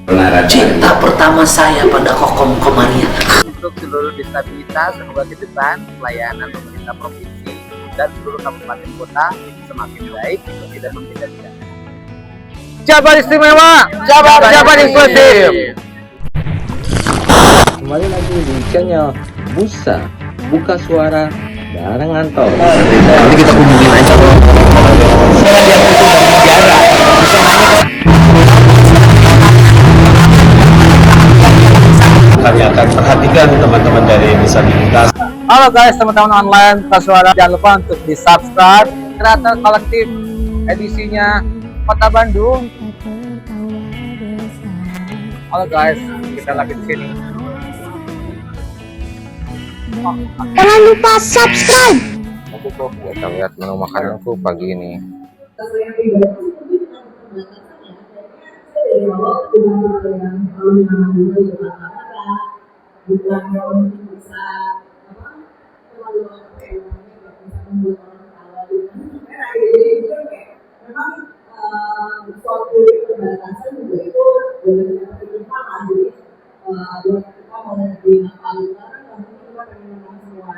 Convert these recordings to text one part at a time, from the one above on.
Cinta pertama saya pada Kokom Komaria. Untuk seluruh disabilitas, semoga ke depan pelayanan pemerintah provinsi dan seluruh kabupaten kota semakin baik, tidak membeda-bedakan. Jabar istimewa, Jabar eksklusif. Kembali lagi di channel Busa Buka Suara bareng Anton. Nanti kita hubungin aja loh. Kami akan perhatikan teman-teman dari disabilitas. Halo guys, teman-teman online Buka Suara, jangan lupa untuk di subscribe Kreator Kolektif edisinya Kota Bandung. Halo guys, kita lagi di sini. Jangan lupa subscribe. Kita lihat menu makananku pagi ini. suatu keterbatasan juga itu benar-benar pertimbangan. Jadi kita mau di Natal kan kita pengen menang semua.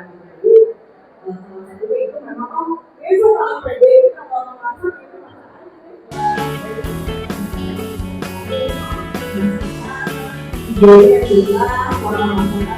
Jadi salah satunya itu memang itu kalau pede kita kalau masak itu masakannya juga orang masakan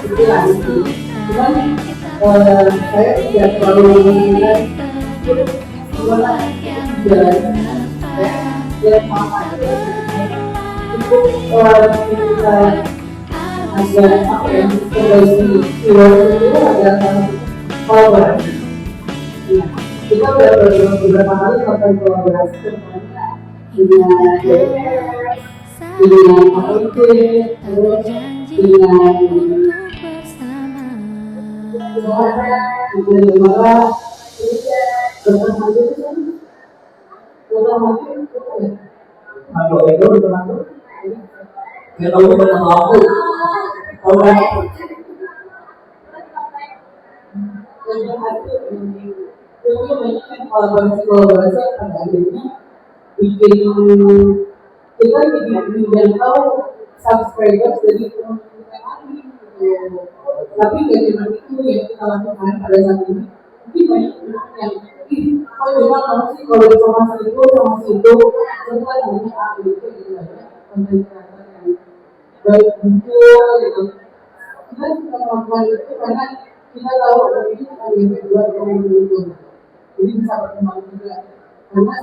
sudah berpengalaman. Saya tidak terlalu mengingat kita beberapa kali melakukan kolaborasi dengan DPR, dengan APT, dengan kolaborasi pada akhirnya bikin kita jadi menjangkau subscribers dari teman-teman lagi. Tapi nggak cuma itu yang kita lakukan pada saat ini. Mungkin banyak orang yang apa juga kamu sih kalau sama itu semua banyak apa itu gitu ya, konten kreator yang baik muncul gitu. Kita suka melakukan itu karena kita tahu bahwa ini akan yang kedua yang dulu. Jadi bisa berkembang juga. Karena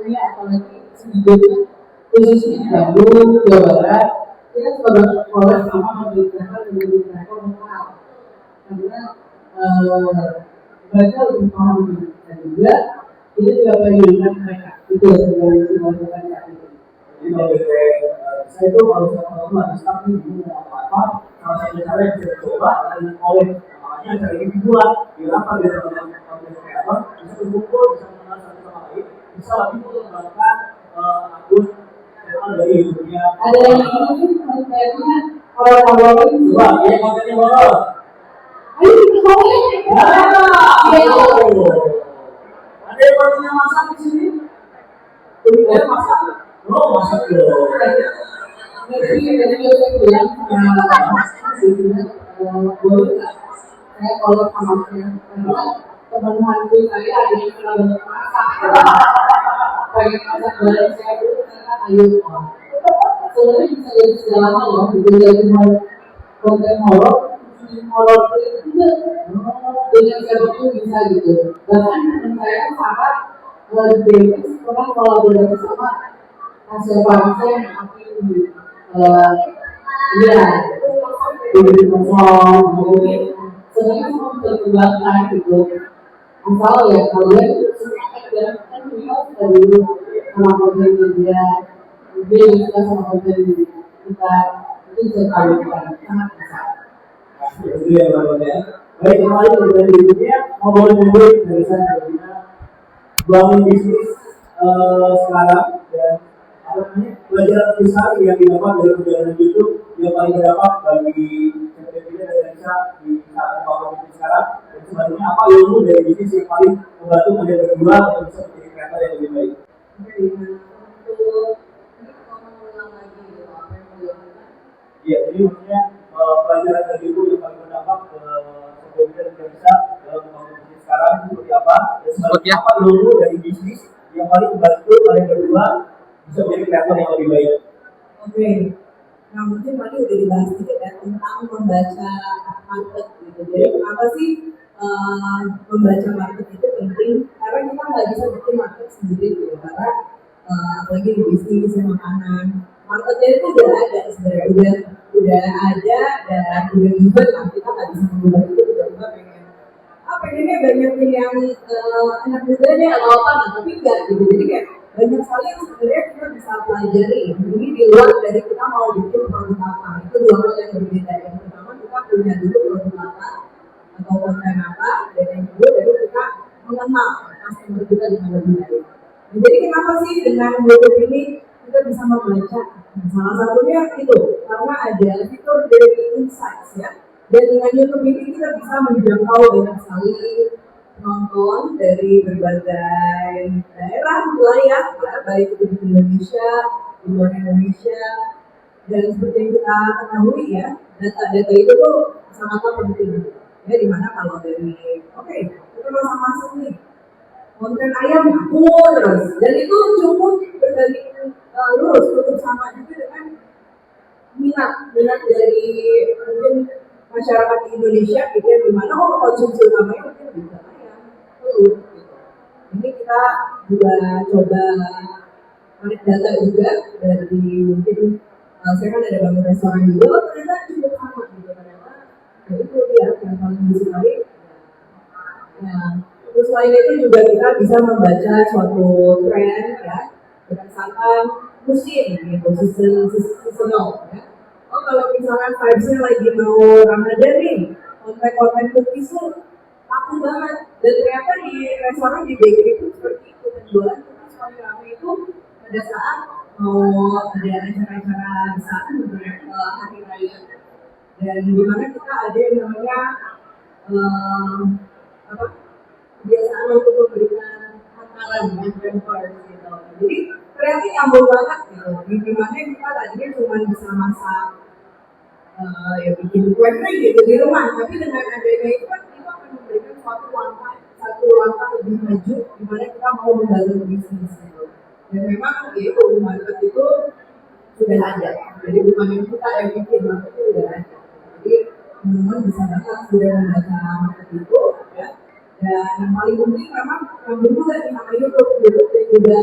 ini apalagi sedikitnya khususnya di Bandung, Jawa Barat, kita suka berkolab sama pendidikan lokal. Karena mereka lebih paham dan juga kita juga pendidikan mereka itu sebagai sebuah mereka itu. Jadi kalau saya itu kalau sama ada staff ini mau apa, salah satu cara yang bisa dicoba dan oleh makanya cara ini dibuat bilang pada konten kreator bisa berkumpul, bisa mengenal satu sama lain, bisa lebih mengembangkan akun channel dari YouTube-nya. Ada yang ini kontennya orang-orang itu coba ya kontennya horor. Ayo kita boleh. Ada yang kontennya masak di sini? Kuliner masak? Oh masak dong. Jadi saya bilang boleh saya kalau sama saya teman-teman saya ada yang pernah banyak masak. Pengen masak bareng saya dulu karena ayo. Sebenarnya bisa jadi segala hal loh. Bisa jadi konten horor itu juga dengan siapapun bisa gitu. Bahkan teman saya sangat bebas pernah kolaborasi sama hasil bangsa yang aktif ya di kosong mungkin sebenarnya semua bisa dikembangkan gitu. Asal ya kalian kan kita sudah dulu sama konten dia juga sama konten kita itu bisa kalian sangat besar. Itu yang namanya. Baik, kembali ke dari berikutnya ngobrol-ngobrol dari saya bangun bisnis sekarang dan apa namanya pelajaran besar yang didapat dari perjalanan YouTube yang paling berdapat bagi kita dan Indonesia di saat membangun bisnis sekarang dan sebenarnya apa ilmu dari bisnis yang paling membantu kalian berdua untuk bisa menjadi kreator yang lebih baik. Iya, jadi maksudnya pelajaran dari itu yang paling berdapat sebuah kita dan Indonesia dalam membangun bisnis sekarang itu seperti apa dan sebenarnya apa ilmu dari bisnis yang paling membantu kalian berdua bisa menjadi kreator yang lebih baik. Oke, nah mungkin tadi udah dibahas sedikit ya tentang membaca market gitu. Jadi kenapa sih membaca market itu penting? Karena kita nggak bisa bikin market sendiri gitu. Karena apalagi di bisnis dan makanan, marketnya itu udah ada sebenarnya, udah ada dan udah juga lah. Kita nggak bisa mengubah itu tiba-tiba pengennya banyakin yang anak muda deh atau apa, nah, tapi enggak gitu. Jadi kayak banyak sekali yang sebenarnya kita bisa pelajari. Ini di luar dari kita mau bikin produk apa. Itu dua hal yang berbeda. Yang pertama kita punya dulu produk apa atau konten apa, dan yang kedua baru kita mengenal customer kita dengan lebih baik. Nah, jadi kenapa sih dengan YouTube ini kita bisa membaca? Nah, salah satunya itu karena ada fitur dari insights ya. Dan dengan YouTube ini kita bisa menjangkau banyak sekali penonton dari berbagai daerah, wilayah, ya, baik itu di Indonesia, di luar Indonesia, dan seperti yang kita ketahui ya, data-data itu tuh sangatlah penting. Ya, dimana kalau dari, kita masuk nih, konten ayam terus, dan itu cukup berbanding lurus, cukup sama juga dengan minat dari mungkin masyarakat di Indonesia gitu ya, dimana konsumsi utamanya mungkin lebih ke ayam, telur gitu. Ini kita juga coba mencari data juga dari mungkin saya kan ada bangun restoran juga, ternyata cukup sama gitu, ternyata ya itu ya yang paling disukai. Nah, terus selain itu juga kita bisa membaca suatu tren ya berdasarkan musim gitu, seasonal ya. Oh kalau misalkan vibes-nya lagi mau Ramadan nih, konten-konten cookies tuh laku banget. Dan ternyata di restoran di bakery itu seperti itu, penjualan cookies paling ramai itu pada saat mau ada acara-acara besar hari raya. Dan dimana kita ada yang namanya kebiasaan untuk memberikan hantaran yang hampers gitu. Jadi ternyata nyambung banget gitu. Dimana kita tadinya cuma bisa masak ya bikin kue kering gitu di rumah. Tapi dengan adanya itu kan itu akan memberikan satu langkah lebih maju di mana kita mau membangun bisnis gitu. Dan memang itu market itu sudah ada. Jadi bukan yang kita yang bikin, market itu sudah ada. Jadi teman-teman bisa banget sudah membaca market itu ya. Dan yang paling penting memang yang berdua di nama YouTube dan juga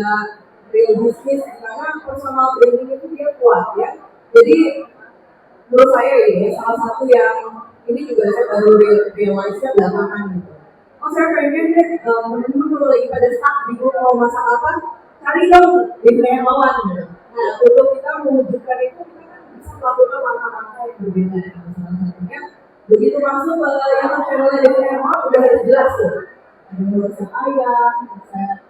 real business karena personal branding itu dia kuat ya. Jadi menurut saya ini salah satu yang ini juga saya baru realize-nya belakangan gitu. Oh saya pengen deh teman-teman kalau lagi pada stuck bingung mau masak apa, cari dong di relawan gitu. Nah untuk kita mewujudkan itu kita kan bisa melakukan langkah-langkah yang berbeda. Salah satunya begitu masuk ke YouTube channelnya di relawan udah harus jelas tuh. Ada resep ayam,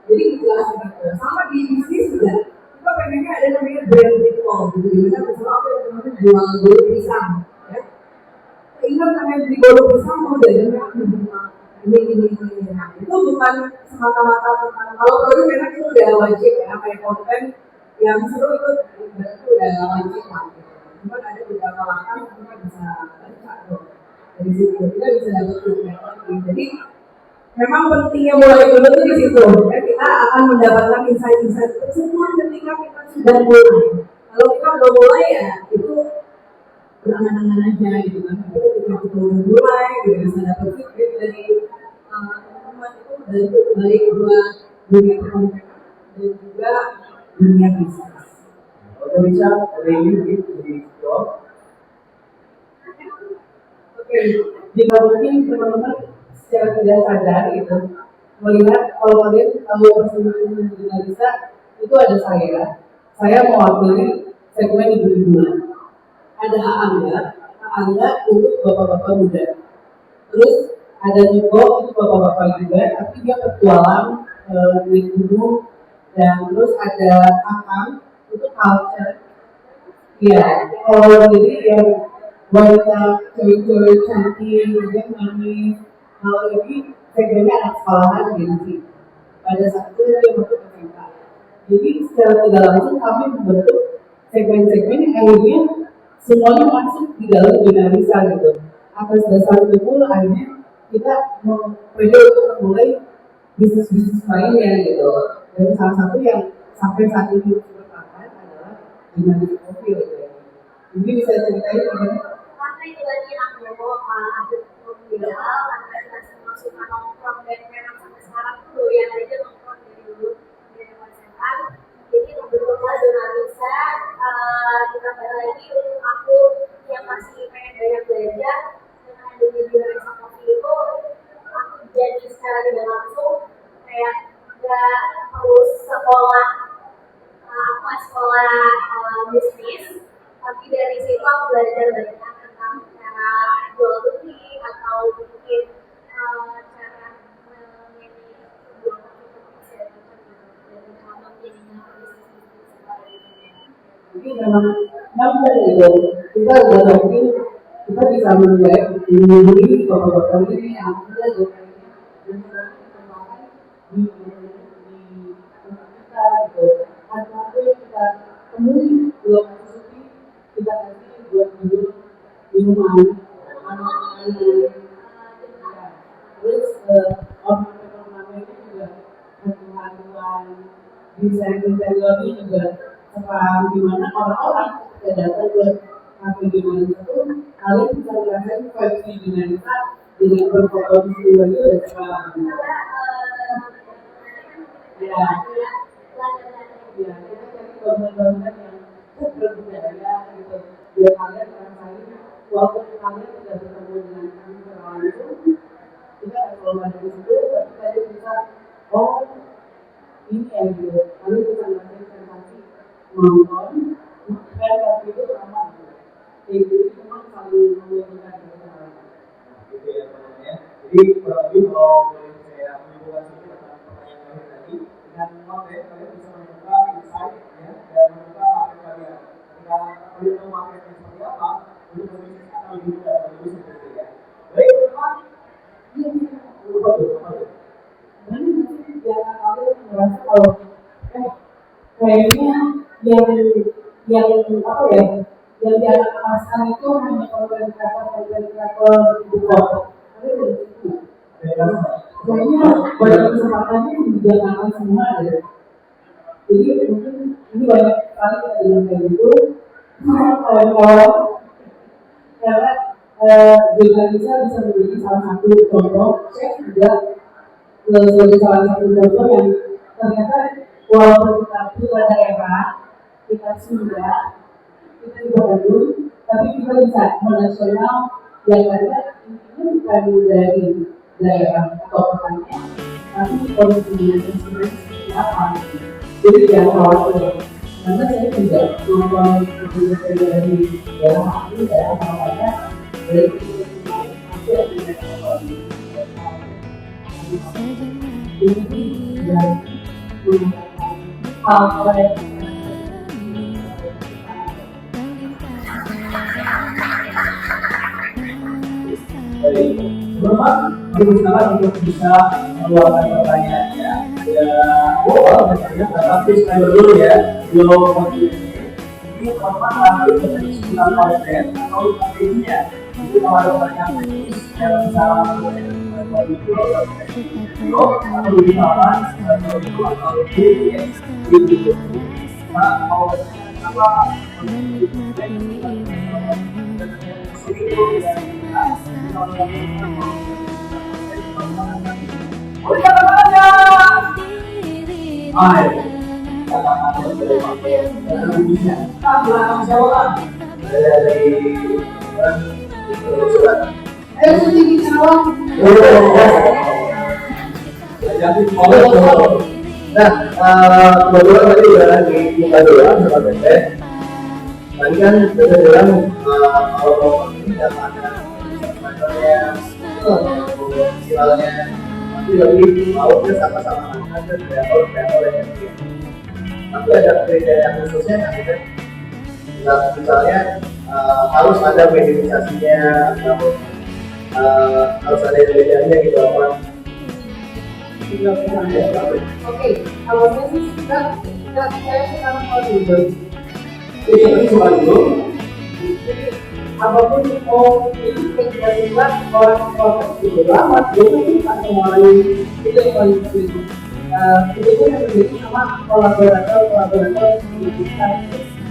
jadi jelas gitu. Sama di bisnis juga kita pengennya ada namanya brand recall gitu. Dimana misalnya apa yang teman-teman jual bolu pisang ya. Ingat namanya beli bolu pisang mau dagannya ini. Nah, itu bukan semata-mata tentang kalau produk memang itu udah wajib ya, kayak konten yang seru itu udah wajib lah. Cuma ada beberapa langkah yang kita bisa baca tuh dari situ kita bisa dapat feedback lagi. Jadi memang pentingnya mulai dulu tuh di situ. Ya, kita akan mendapatkan insight-insight tersebut ketika kita sudah mulai. Kalau kita belum mulai ya itu berangan-angan aja gitu kan. Tapi ketika kita udah mulai, kita bisa dapat feedback dari teman-teman itu baik buat dunia perkontenan dan juga dunia bisnis. Kalau bisa review di blog. Oke, jika mungkin teman-teman secara tidak sadar gitu melihat kalau kalian tahu persembahan jurnalisa itu ada saya mewakili segmen ibu-ibu. Ada Angga untuk bapak-bapak muda. Terus ada Niko itu bapak-bapak juga, tapi dia petualang di gunung. Dan terus ada Akang itu culture. Ya, kalau ini yang wanita cewek-cewek cantik, yang manis. Kalau ini segmennya anak sekolahan gitu. Pada saat itu dia masuk SMK. Jadi secara tidak langsung kami membentuk segmen-segmen yang akhirnya semuanya masuk di dalam jurnalisa gitu. Atas dasar itu pun akhirnya kita pede untuk memulai bisnis-bisnis lainnya gitu. Dan salah satu yang sampai saat ini bertahan adalah jurnalisa profil gitu. Jadi bisa ceritain gimana? Karena itu tadi aku ada profil, karena kita semua suka nongkrong dan memang sampai sekarang tuh yang aja nongkrong dari dulu dari SMA. Jadi bentuknya jurnalisa ditambah lagi untuk aku yang masih pengen banyak belajar dengan adanya jurnalisa profil itu aku jadi secara tidak langsung kayak nggak harus sekolah bisnis, tapi dari situ aku belajar banyak tentang cara jual beli atau mungkin cara menjadi sebuah bisnis dan cara menjadinya bisnis sebagainya. Jadi memang gitu. Kita udah mungkin kita bisa melihat ini bapak-bapak ini yang sudah di kita gitu. Ada yang kita temui belum sesuai kita kasih buat minuman anak-anak. Terus ornamen juga bantuan desain interiornya juga sekarang dimana orang-orang tidak datang ke kafe jurnalisa itu kalian bisa merasakan versi jurnalisa dengan berfoto di studio dan sekarang. Ya, kita cari bangunan-bangunan yang berbudaya gitu. Biar kalian merasakan walaupun kalian tidak bertemu dengan kami secara langsung, kita kalau ada di situ, tapi kalian bisa ini ya gitu. Kalian bisa merasakan sensasi nonton, dan waktu itu sama. Jadi memang saling menguntungkan kita. Gitu ya teman-teman ya. Jadi kurang lebih kalau boleh saya menyimpulkan sedikit tentang pertanyaan terakhir tadi, dengan konten kalian bisa menemukan insight ya dan menemukan market kalian. Jika kalian tahu marketnya seperti apa, untuk berbisnis akan lebih mudah dan lebih seperti ya. Baik teman-teman, lupa tuh. Dan jangan kalian merasa kalau kayaknya yang apa ya yang diataskan itu hanya konten kreator ibu kota. Tapi itu kayaknya banyak kesempatannya dijalankan semua ya. Jadi mungkin ini banyak sekali kita bilang kayak gitu. Kawan-kawan, karena Indonesia bisa menjadi salah satu contoh. Saya juga sebagai salah satu contoh yang ternyata walaupun kita punya daerah, kita sudah kita di Bandung, tapi kita bisa menasional yang ada intinya bukan dari daerah atau kotanya, tapi kondisinya seperti apa. Jadi jangan khawatir, karena saya juga nonton dari daerah ini daerah apa dari Bapak berusaha untuk bisa mengeluarkan pertanyaannya. Ya, misalnya tapi saya dulu ya, belum ini apa nanti tentang konten atau materinya. Itu kalau ada pertanyaan yang misalnya atau di kawan atau di mau apa kebetulan tadi udah lagi buka doang sama Bete. Tadi kan Bete bilang kalau ini dapat misalnya tapi lebih maunya sama-sama ada kreator yang tapi ada kriteria khususnya kan misalnya harus ada medialisasinya atau harus ada bedanya gitu apa. Oke, kalau saya sih saya sekarang mau dulu. Ini cuma dulu. Apapun ini tiba-tiba orang itu lama itu kan mulai itu yang paling penting. Itu pun yang terjadi sama kolaborator di kita.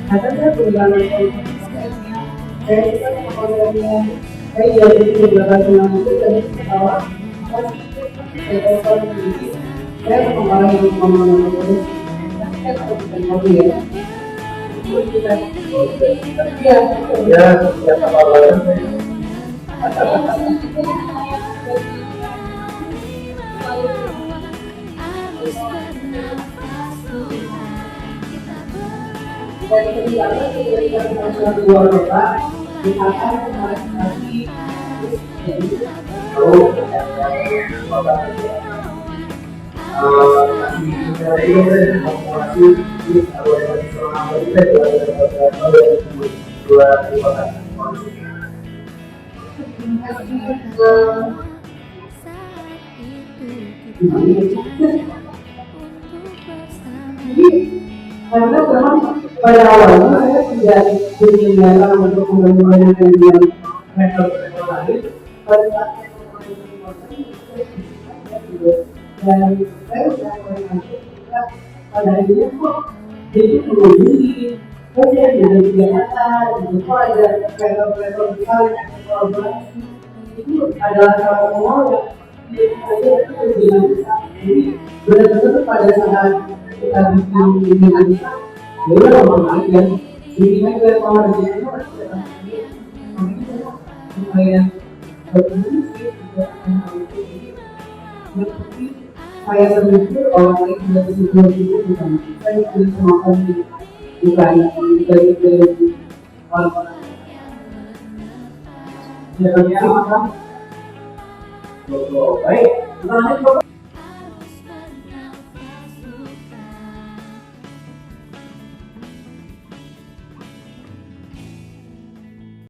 Karena saya berjalan prosesnya, saya juga mengobrolnya, saya jadi beberapa bulan itu dari awal saya kemarin yang ngomong tapi saya tak bisa ngomong ya. Ya, apa lain? Dari kebijakan dari luar kota, misalkan masih karena memang pada awalnya saya tidak berniat untuk menggunakan metode lain pada saat dan saya sudah melihat pada akhirnya kok jadi menghubungi kemudian dari Jakarta itu ada kreator besar yang kolaborasi itu adalah salah satu hal yang saja itu dengan besar jadi benar-benar pada saat kita bikin dengan besar ya udah ngomong aja jadi saya kalau ada itu lumayan berfungsi juga saya berpikir orang lain sudah berpikir itu bukan saya sudah semakin bukan dari orang ya baik